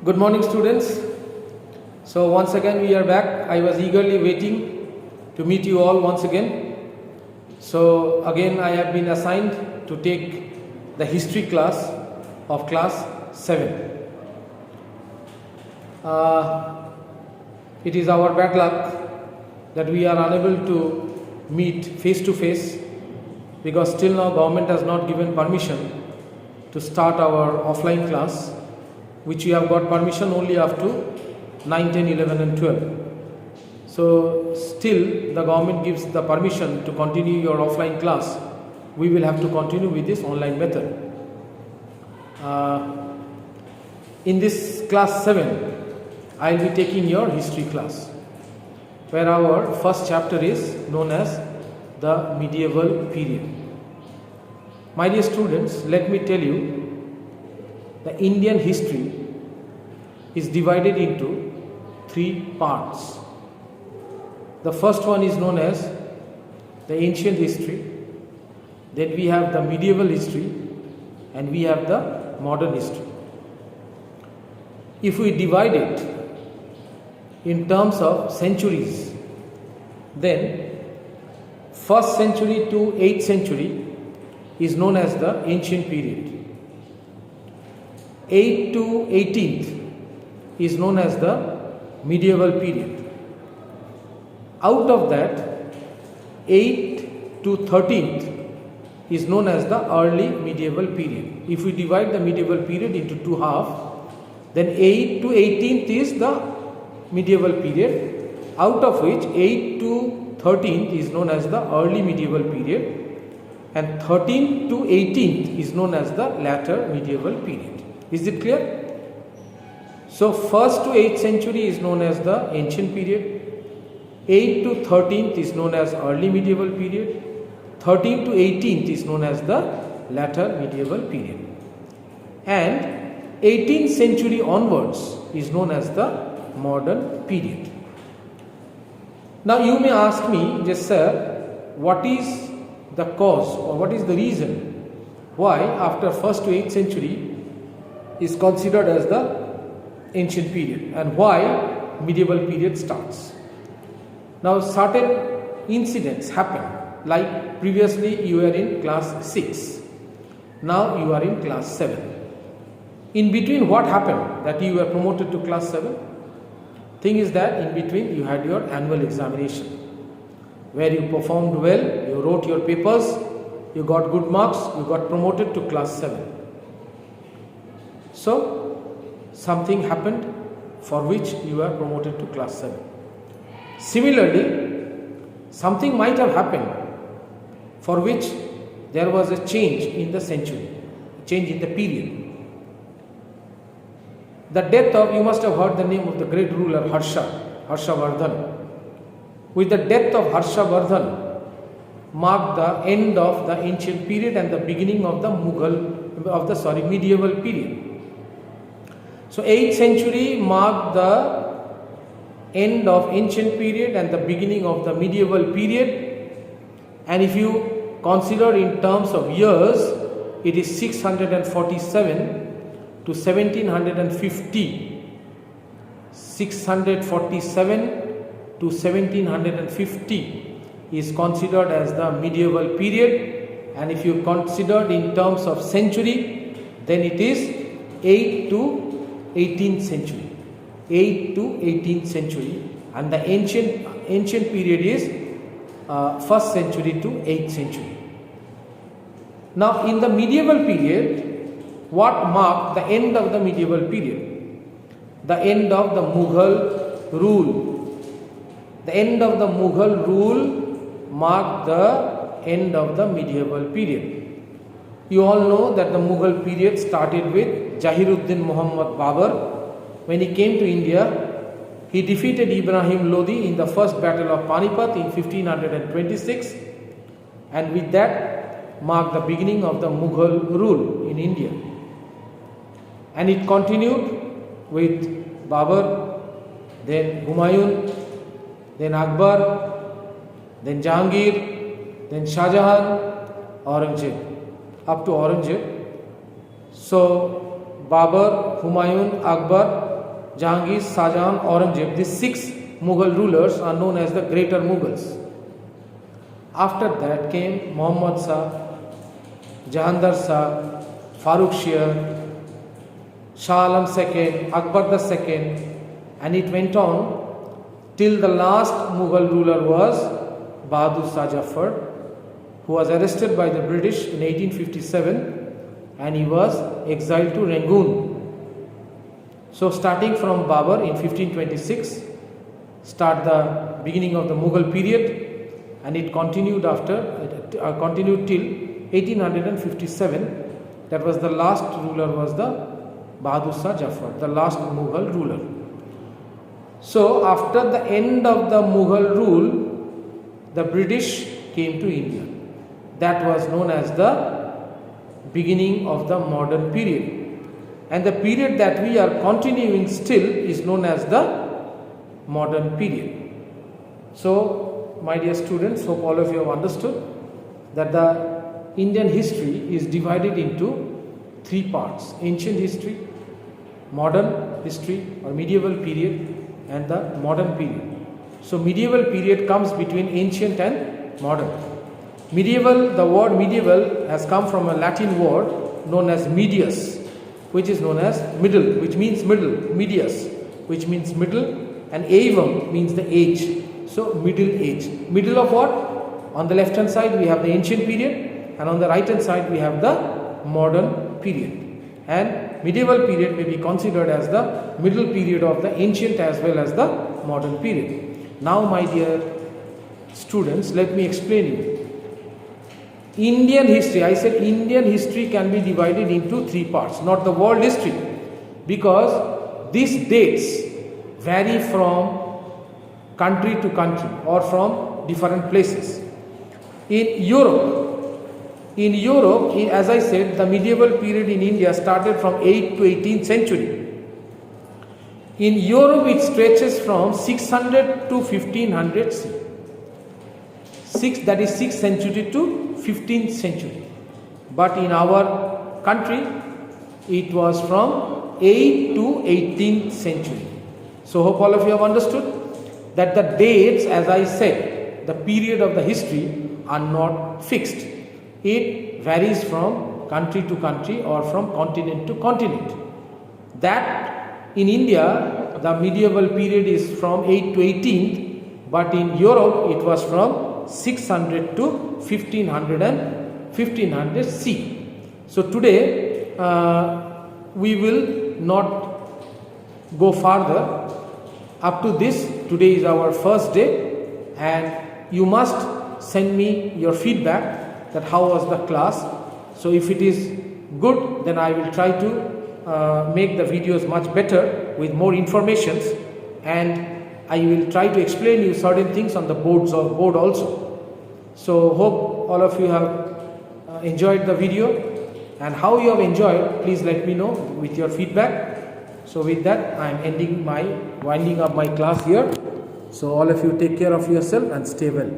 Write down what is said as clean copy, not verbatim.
Good morning, students. So, once again, we are back. I was eagerly waiting to meet you all once again. So, again, I have been assigned to take the history class of class 7. It is our bad luck that we are unable to meet face to face because till now government has not given permission to start our offline class, which we have got permission only up to 9, 10, 11 and 12. So still the government gives the permission to continue your offline class. We will have to continue with this online method. In this class 7, I will be taking your history class, where our first chapter is known as the medieval period. My dear students, let me tell you, the Indian history is divided into 3 parts. The first one is known as the ancient history, then we have the medieval history, and we have the modern history. If we divide it in terms of centuries, then 1st century to 8th century is known as the ancient period. 8th to 18th is known as the medieval period. Out of that, 8th to 13th is known as the early medieval period. If we divide the medieval period into 2 halves, then 8th to 18th is the medieval period, out of which 8th to 13th is known as the early medieval period, and 13th to 18th is known as the latter medieval period. Is it clear? So 1st to 8th century is known as the ancient period, 8th to 13th is known as early medieval period, 13th to 18th is known as the latter medieval period, and 18th century onwards is known as the modern period. Now you may ask me, just sir, what is the cause or what is the reason why after 1st to 8th century is considered as the ancient period and why medieval period starts? Now certain incidents happen, like previously you were in class 6, now you are in class 7. In between, what happened that you were promoted to class 7? Thing is that in between you had your annual examination, where you performed well, you wrote your papers, you got good marks, you got promoted to class 7. So something happened for which you were promoted to class 7. Similarly, something might have happened for which there was a change in the century, change in the period. The death of, you must have heard the name of the great ruler Harshavardhan. With the death of Harshavardhan marked the end of the ancient period and the beginning of the medieval period. So 8th century marked the end of ancient period and the beginning of the medieval period, and if you consider in terms of years, it is 647 to 1750. 647 to 1750 is considered as the medieval period, and if you consider in terms of century, then it is 8th to 18th century. 8th to 18th century, and the ancient period is 1st century to 8th century. Now in the medieval period, what marked the end of the medieval period? The end of the Mughal rule. The end of the Mughal rule marked the end of the medieval period. You all know that the Mughal period started with Jahiruddin Muhammad Babur. When he came to India, he defeated Ibrahim Lodi in the first battle of Panipat in 1526, and with that marked the beginning of the Mughal rule in India. And it continued with Babur, then Humayun, then Akbar, then Jahangir, then Shah Jahan, Aurangzeb, up to Aurangzeb. So Babur, Humayun, Akbar, Jahangir, Shahjahan, Aurangzeb, these 6 Mughal rulers are known as the Greater Mughals. After that came Muhammad Shah, Jahandar Shah, Farooq Shir, Shah Alam II, Akbar II, and it went on till the last Mughal ruler was Bahadur Shah Jafar, who was arrested by the British in 1857 and he was exiled to Rangoon. So starting from Babur in 1526, start the beginning of the Mughal period, and it continued continued till 1857. That was the last ruler was the Bahadur Shah Jafar, the last Mughal ruler. So after the end of the Mughal rule, the British came to India. That was known as the beginning of the modern period. And the period that we are continuing still is known as the modern period. So, my dear students, hope all of you have understood that the Indian history is divided into 3 parts: ancient history, modern history or medieval period, and the modern period. So, medieval period comes between ancient and modern. Medieval, the word medieval has come from a Latin word known as medius, which is known as middle, which means middle, medius, which means middle, and aevum means the age. So, middle age. Middle of what? On the left hand side we have the ancient period, and on the right hand side we have the modern period. And medieval period may be considered as the middle period of the ancient as well as the modern period. Now, my dear students, let me explain you. Indian history, I said Indian history can be divided into 3 parts, not the world history, because these dates vary from country to country or from different places. In Europe, as I said, the medieval period in India started from 8th to 18th century. In Europe, it stretches from 600 to 1500 CE. That is 6th century to 15th century. But in our country, it was from 8th to 18th century. So, hope all of you have understood that the dates, as I said, the period of the history are not fixed. It varies from country to country or from continent to continent. That in India, the medieval period is from 8th to 18th, but in Europe, it was from 600 to 1500 and 1500 C. So today we will not go farther up to this. Today is our first day, and you must send me your feedback that how was the class. So if it is good, then I will try to make the videos much better with more informations, and I will try to explain you certain things on the board also. So hope all of you have enjoyed the video, and how you have enjoyed, please let me know with your feedback. So with that, I am winding up my class here. So all of you take care of yourself and stay well.